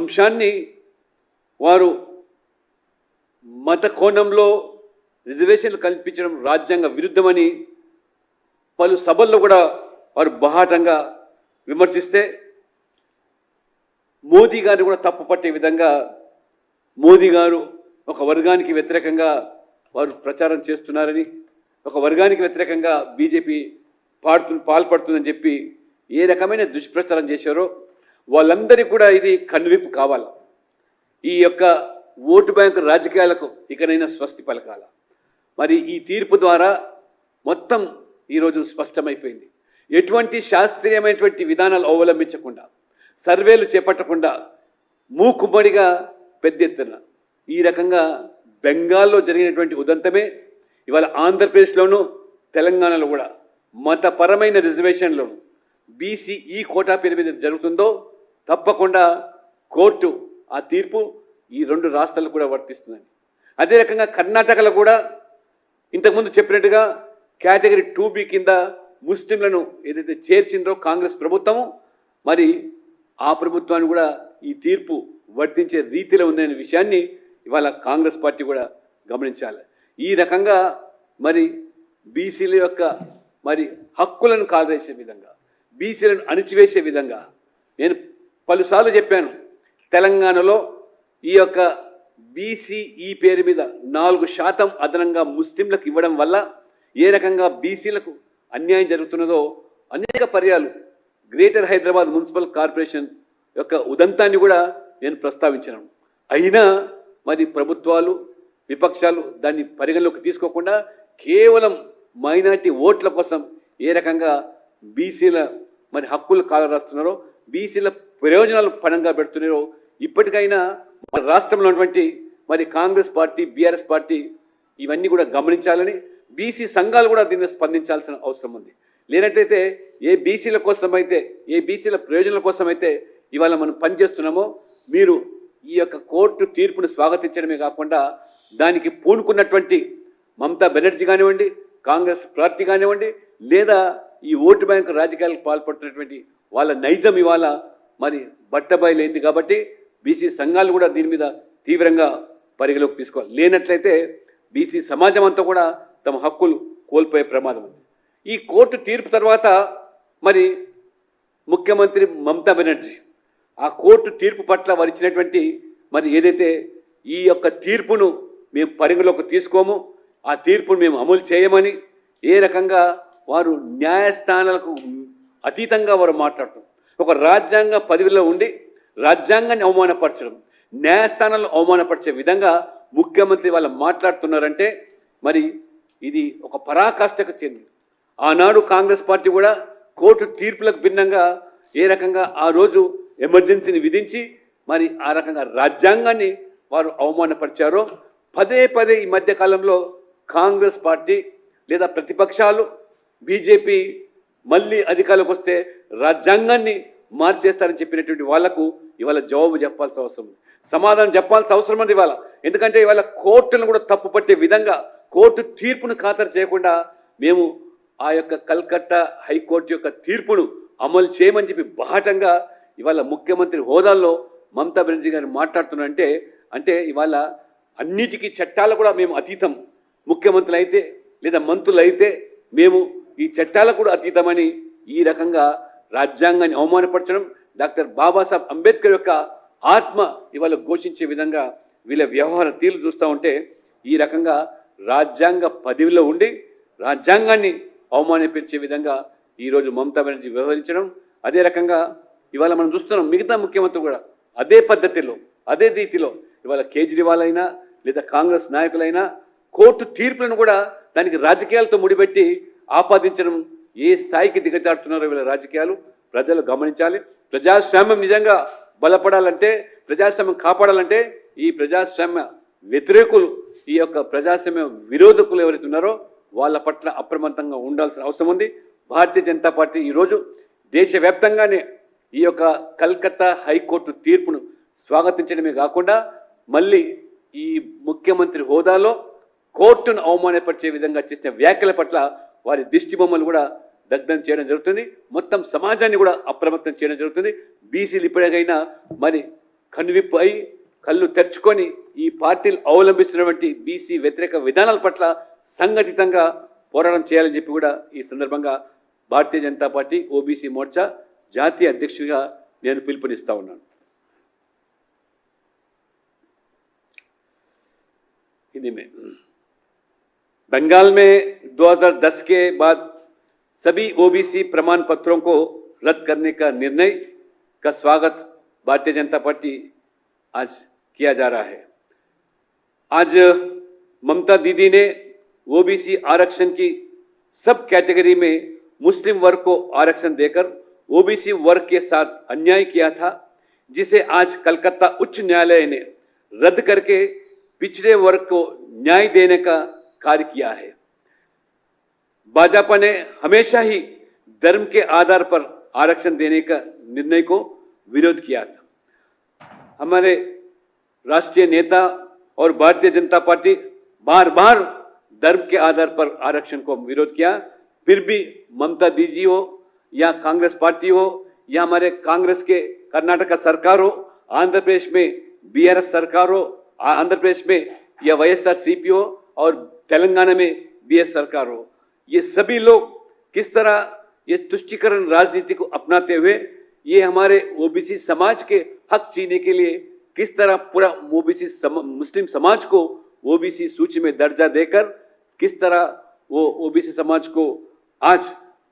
అంశాన్ని వారు మత కోణంలో రిజర్వేషన్లు కల్పించడం రాజ్యాంగ విరుద్ధమని పలు సభల్లో కూడా వారు బహాటంగా విమర్శిస్తే మోదీ గారు కూడా తప్పు పట్టే విధంగా మోదీ గారు ఒక వర్గానికి వ్యతిరేకంగా వారు ప్రచారం చేస్తున్నారని, ఒక వర్గానికి వ్యతిరేకంగా బీజేపీ పాల్పడుతుందని చెప్పి ఏ రకమైన దుష్ప్రచారం చేశారో వాళ్ళందరికీ కూడా ఇది కనువిప్పు కావాలి. ఈ యొక్క ఓటు బ్యాంకు రాజకీయాలకు ఇకనైనా స్వస్తి పలకాల. మరి ఈ తీర్పు ద్వారా మొత్తం ఈరోజు స్పష్టమైపోయింది. ఎటువంటి శాస్త్రీయమైనటువంటి విధానాలు అవలంబించకుండా, సర్వేలు చేపట్టకుండా మూకుమ్మడిగా పెద్ద ఎత్తున ఈ రకంగా బెంగాల్లో జరిగినటువంటి ఉదంతమే ఇవాళ ఆంధ్రప్రదేశ్లోనూ తెలంగాణలో కూడా మతపరమైన రిజర్వేషన్లను బీసీఈ కోటా పేరు మీద జరుగుతుందో తప్పకుండా కోర్టు ఆ తీర్పు ఈ రెండు రాష్ట్రాలకు కూడా వర్తిస్తుందని. అదే రకంగా కర్ణాటకలో కూడా ఇంతకుముందు చెప్పినట్టుగా కేటగిరీ 2B కింద ముస్లింలను ఏదైతే చేర్చిందో కాంగ్రెస్ ప్రభుత్వము, మరి ఆ ప్రభుత్వాన్ని కూడా ఈ తీర్పు వర్తించే రీతిలో ఉందనే విషయాన్ని ఇవాళ కాంగ్రెస్ పార్టీ కూడా గమనించాలి. ఈ రకంగా మరి బీసీల యొక్క మరి హక్కులను కాలరేసే విధంగా, బీసీలను అణిచివేసే విధంగా నేను పలుసార్లు చెప్పాను. తెలంగాణలో ఈ యొక్క బీసీఈ పేరు మీద 4% అదనంగా ముస్లింలకు ఇవ్వడం వల్ల ఏ రకంగా బీసీలకు అన్యాయం జరుగుతున్నదో అనేక పర్యాలు గ్రేటర్ హైదరాబాద్ మున్సిపల్ కార్పొరేషన్ యొక్క ఉదంతాన్ని కూడా నేను ప్రస్తావించాను. అయినా మరి ప్రభుత్వాలు, విపక్షాలు దాన్ని పరిగణలోకి తీసుకోకుండా కేవలం మైనారిటీ ఓట్ల కోసం ఏ రకంగా బీసీల మరి హక్కులు కాలరాస్తున్నారో, బీసీల ప్రయోజనాలు పణంగా పెడుతున్నారో ఇప్పటికైనా మన రాష్ట్రంలో ఉన్నటువంటి మరి కాంగ్రెస్ పార్టీ, బీఆర్ఎస్ పార్టీ ఇవన్నీ కూడా గమనించాలని, బీసీ సంఘాలు కూడా దీన్ని స్పందించాల్సిన అవసరం ఉంది. లేనట్టయితే ఏ బీసీల కోసమైతే, ఏ బీసీల ప్రయోజనాల కోసమైతే ఇవాళ మనం పనిచేస్తున్నామో మీరు ఈ యొక్క కోర్టు తీర్పును స్వాగతించడమే కాకుండా దానికి పూనుకున్నటువంటి మమతా బెనర్జీ కానివ్వండి, కాంగ్రెస్ పార్టీ కానివ్వండి, లేదా ఈ ఓటు బ్యాంకు రాజకీయాలకు పాల్పడుతున్నటువంటి వాళ్ళ నైజం ఇవాళ మరి బట్టబయలైంది. కాబట్టి బీసీ సంఘాలు కూడా దీని మీద తీవ్రంగా పరిగణలోకి తీసుకోవాలి. లేనట్లయితే బీసీ సమాజం అంతా కూడా తమ హక్కులు కోల్పోయే ప్రమాదం ఉంది. ఈ కోర్టు తీర్పు తర్వాత మరి ముఖ్యమంత్రి మమతా బెనర్జీ ఆ కోర్టు తీర్పు పట్ల వారు ఇచ్చినటువంటి మరి ఏదైతే ఈ యొక్క తీర్పును మేము పరిగణలోకి తీసుకోము, ఆ తీర్పును మేము అమలు చేయమని ఏ రకంగా వారు న్యాయస్థానాలకు అతీతంగా వారు మాట్లాడతారు. ఒక రాజ్యాంగ పదవిలో ఉండి రాజ్యాంగాన్ని అవమానపరచడం, న్యాయస్థానాలను అవమానపరిచే విధంగా ముఖ్యమంత్రి వాళ్ళు మాట్లాడుతున్నారంటే మరి ఇది ఒక పరాకాష్ఠకు చెంది. ఆనాడు కాంగ్రెస్ పార్టీ కూడా కోర్టు తీర్పులకు భిన్నంగా ఏ రకంగా ఆ రోజు ఎమర్జెన్సీని విధించి మరి ఆ రకంగా రాజ్యాంగాన్ని వారు అవమానపరిచారో పదే పదే ఈ మధ్యకాలంలో కాంగ్రెస్ పార్టీ లేదా ప్రతిపక్షాలు, బీజేపీ మళ్ళీ అధికారంలోకి వస్తే రాజ్యాంగాన్ని మార్చేస్తారని చెప్పినటువంటి వాళ్లకు ఇవాళ జవాబు చెప్పాల్సిన అవసరం ఉంది, సమాధానం చెప్పాల్సిన అవసరం ఉంది ఇవాళ. ఎందుకంటే ఇవాళ కోర్టులను కూడా తప్పుపట్టే విధంగా కోర్టు తీర్పును ఖాతరు చేయకుండా మేము ఆ యొక్క కల్కట్టా హైకోర్టు యొక్క తీర్పును అమలు చేయమని చెప్పి బాహటంగా ఇవాళ ముఖ్యమంత్రి హోదాల్లో మమతా బెనర్జీ గారు మాట్లాడుతున్నారంటే అంటే ఇవాళ అన్నిటికీ చట్టాలు కూడా మేము అతీతం, ముఖ్యమంత్రులు అయితే లేదా మంత్రులు అయితే మేము ఈ చట్టాలకు కూడా అతీతమని ఈ రకంగా రాజ్యాంగాన్ని అవమానపరచడం, డాక్టర్ బాబాసాహెబ్ అంబేద్కర్ యొక్క ఆత్మ ఇవాళ ఘోషించే విధంగా వీళ్ళ వ్యవహార తీరు చూస్తూ ఉంటే ఈ రకంగా రాజ్యాంగ పదవిలో ఉండి రాజ్యాంగాన్ని అవమానపరిచే విధంగా ఈరోజు మమతా బెనర్జీ వ్యవహరించడం. అదే రకంగా ఇవాళ మనం చూస్తున్నాం మిగతా ముఖ్యమంత్రులు కూడా అదే పద్ధతిలో, అదే రీతిలో ఇవాళ కేజ్రీవాల్ అయినా లేదా కాంగ్రెస్ నాయకులైనా కోర్టు తీర్పులను కూడా దానికి రాజకీయాలతో ముడిపెట్టి ఆపాదించడం ఏ స్థాయికి దిగజారుతున్నారో వీళ్ళ రాజకీయాలు ప్రజలు గమనించాలి. ప్రజాస్వామ్యం నిజంగా బలపడాలంటే, ప్రజాస్వామ్యం కాపాడాలంటే ఈ ప్రజాస్వామ్య వ్యతిరేకులు, ఈ యొక్క ప్రజాస్వామ్య విరోధకులు ఎవరైతే ఉన్నారో వాళ్ళ పట్ల అప్రమత్తంగా ఉండాల్సిన అవసరం ఉంది. భారతీయ జనతా పార్టీ ఈరోజు దేశవ్యాప్తంగానే ఈ యొక్క కల్కత్తా హైకోర్టు తీర్పును స్వాగతించడమే కాకుండా మళ్ళీ ఈ ముఖ్యమంత్రి హోదాలో కోర్టును అవమానపరిచే విధంగా చేసిన వ్యాఖ్యల పట్ల వారి దిష్టి బొమ్మలు కూడా దగ్ధం చేయడం జరుగుతుంది. మొత్తం సమాజాన్ని కూడా అప్రమత్తం చేయడం జరుగుతుంది. బీసీలు ఇప్పటికైనా మరి కనువిప్పై కళ్ళు తెరుచుకొని ఈ పార్టీలు అవలంబిస్తున్నటువంటి బీసీ వ్యతిరేక విధానాల పట్ల సంఘటితంగా పోరాటం చేయాలని చెప్పి కూడా ఈ సందర్భంగా భారతీయ జనతా పార్టీ ఓబీసీ మోర్చా జాతీయ అధ్యక్షుడిగా నేను పిలుపునిస్తా ఉన్నాను. हिंदी में बंगाल में 2010 के बाद सभी ओबीसी प्रमाण पत्रों को रद्द करने का निर्णय का स्वागत भारतीय जनता पार्टी आज किया जा रहा है. आज ममता दीदी ने ओबीसी आरक्षण की सब कैटेगरी में मुस्लिम वर्ग को आरक्षण देकर ओबीसी वर्ग के साथ अन्याय किया था, जिसे आज कलकत्ता उच्च न्यायालय ने रद्द करके पिछड़े वर्ग को न्याय देने का कार्य किया है. भाजपा ने हमेशा ही धर्म के आधार पर आरक्षण देने का निर्णय को विरोध किया था. हमारे राष्ट्रीय नेता और भारतीय जनता पार्टी बार बार धर्म के आधार पर आरक्षण को विरोध किया, फिर भी ममता दीदी हो या कांग्रेस पार्टी हो या हमारे कांग्रेस के कर्नाटक सरकार हो, आंध्र प्रदेश में बीआरएस सरकार हो, आंध्र प्रदेश में या वाईएसआरसीपी हो और तेलंगाना में बीएस सरकार हो, ये सभी लोग किस तरह ये तुष्टीकरण राजनीति को अपनाते हुए ये हमारे ओबीसी समाज के हक छीनने के लिए किस तरह पूरा ओबीसी मुस्लिम समाज को ओबीसी सूची में दर्जा देकर किस तरह वो ओबीसी समाज को आज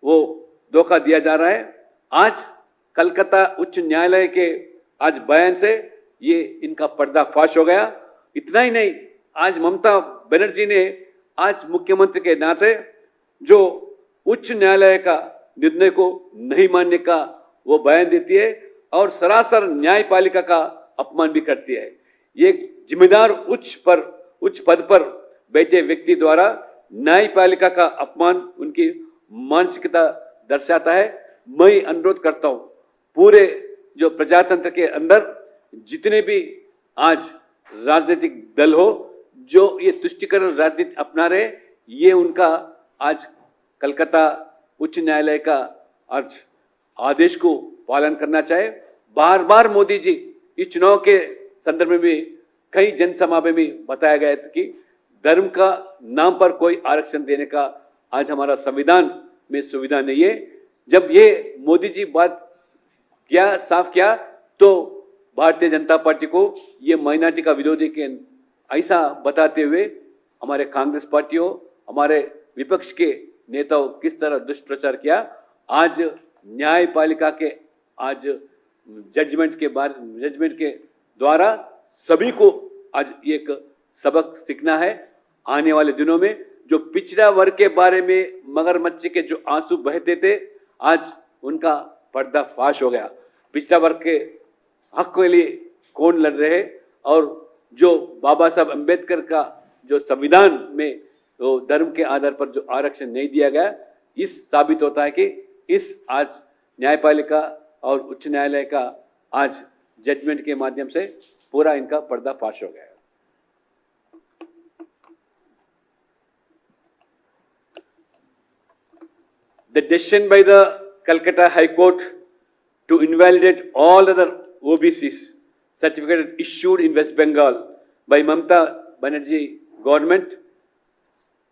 वो धोखा दिया जा रहा है. आज कलकत्ता उच्च न्यायालय के आज बयान से ये इनका पर्दाफाश हो गया. इतना ही नहीं, आज ममता बनर्जी ने आज मुख्यमंत्री के नाते जो उच्च न्यायालय का निर्णय को नहीं मानने का वो बयान देती है और सरासर न्यायपालिका का अपमान भी करती है. ये जिम्मेदार उच्च पद पर बैठे व्यक्ति द्वारा न्यायपालिका का अपमान उनकी मानसिकता दर्शाता है. मैं अनुरोध करता हूं पूरे जो प्रजातंत्र के अंदर जितने भी आज राजनीतिक दल हो जो ये तुष्टीकरण राजनीति अपना रहे, ये उनका आज कलकत्ता उच्च न्यायालय का आज आदेश को पालन करना चाहे. बार बार मोदी जी इस चुनाव के संदर्भ में भी कई जनसभा में भी बताया गया था कि धर्म का नाम पर कोई आरक्षण देने का आज हमारा संविधान में सुविधा नहीं है. जब ये मोदी जी बात किया साफ किया तो भारतीय जनता पार्टी को ये माइनॉरिटी का विरोधी के ऐसा बताते हुए हमारे कांग्रेस पार्टी हो, हमारे विपक्ष के नेताओं किस तरह दुष्प्रचार किया. आज न्यायपालिका के आज जजमेंट के द्वारा सभी को आज एक सबक सीखना है. आने वाले दिनों में जो पिछड़ा वर्ग के बारे में मगरमच्छ के जो आंसू बहते थे, आज उनका पर्दाफाश हो गया. पिछड़ा वर्ग के हक के लिए कौन लड़ रहे हैं और जो बाबा साहब अंबेडकर का जो संविधान में तो धर्म के आधार पर जो आरक्षण नहीं दिया गया, इस साबित होता है कि इस आज न्यायपालिका और उच्च न्यायालय का आज जजमेंट के माध्यम से पूरा इनका पर्दाफाश हो गया. The decision by the Calcutta High Court to invalidate all other OBCs certificate issued in West Bengal by Mamta Banerjee government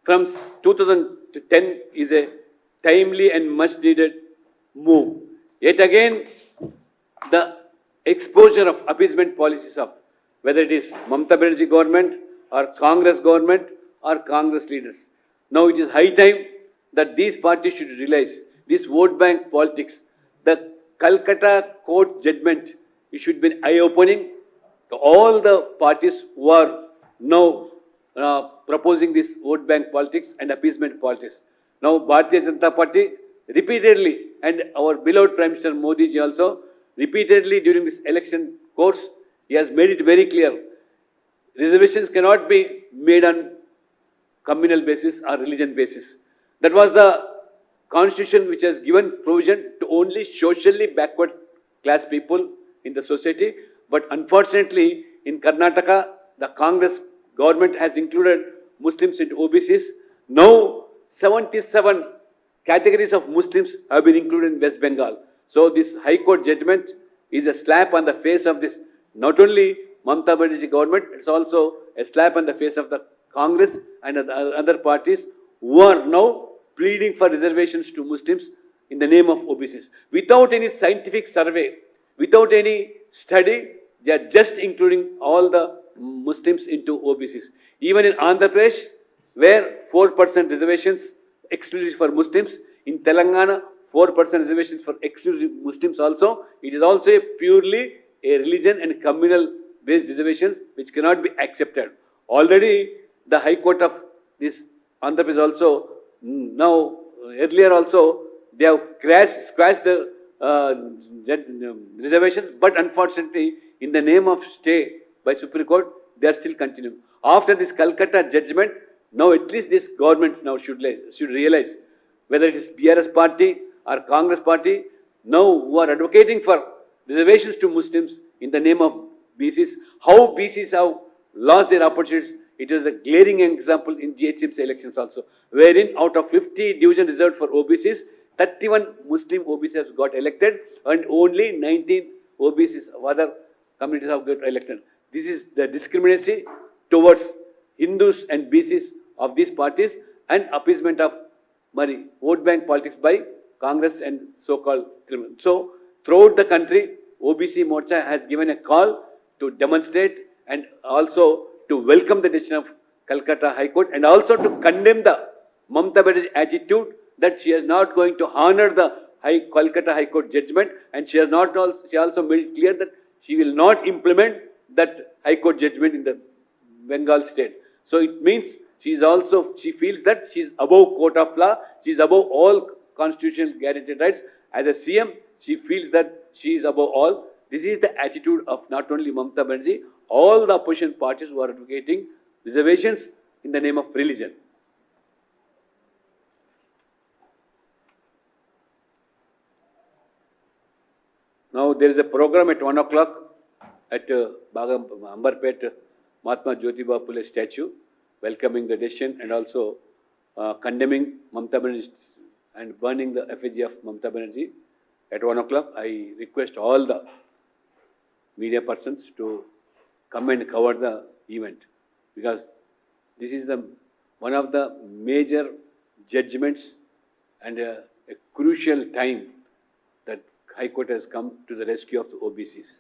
from 2010 is a timely and much needed move. Yet again, the exposure of appeasement policies of whether it is Mamta Banerjee government or Congress government or Congress leaders. Now it is high time that these parties should realize this vote bank politics. The Calcutta court judgment, it should be eye-opening to all the parties who are now proposing this vote bank politics and appeasement politics. Now Bharatiya Janata Party repeatedly, and our beloved Prime Minister Modi ji also repeatedly during this election course, he has made it very clear. Reservations cannot be made on communal basis or religion basis. That was the constitution which has given provision to only socially backward class people in the society. But unfortunately, in Karnataka, the Congress government has included Muslims into OBCs. Now, 77 categories of Muslims have been included in West Bengal. So this High Court judgment is a slap on the face of this not only Mamata Banerjee government, it's also a slap on the face of the Congress and other parties who are now pleading for reservations to Muslims in the name of OBCs. Without any scientific survey, without any study, they are just including all the Muslims into OBCs. Even in Andhra Pradesh, where 4% reservations exclusive for Muslims, in Telangana, 4% reservations for exclusive Muslims also. It is also a purely a religion and communal based reservations which cannot be accepted. Already the High Court of this Andhra Pradesh also now earlier also they have squashed the reservations, but unfortunately in the name of stay by Supreme Court they are still continuing. After this Calcutta judgment, now at least this government now should realize whether it is BRS party or Congress party now who are advocating for reservations to Muslims in the name of BCs, how BCs have lost their opportunities. It is a glaring example in GHMC elections also, wherein out of 50 divisions reserved for OBCs, 31 Muslim OBCs got elected and only 19 OBCs of other communities have got elected. This is the discrimination towards Hindus and BCs of these parties and appeasement of vote bank politics by Congress and so-called criminals. So, throughout the country, OBC Morcha has given a call to demonstrate and also to welcome the decision of Calcutta High Court and also to condemn the Mamata Banerjee attitude that she is not going to honor the Calcutta High Court judgment, and she also made it clear that she will not implement that High Court judgment in the Bengal state. So it means she feels that she is above court of law, she is above all constitutional guaranteed rights. As a CM, she feels that she is above all. This is the attitude of not only Mamata Banerjee, all the opposition parties who are advocating reservations in the name of religion. Now there is a program at 1 o'clock at Ambarpet Mahatma Jyotiba Phule statue, welcoming the decision and also condemning Mamata Banerjee and burning the effigy of Mamata Banerjee at 1 o'clock. I request all the media persons to come and cover the event, because this is one of the major judgments and a crucial time that High Court has come to the rescue of the OBCs.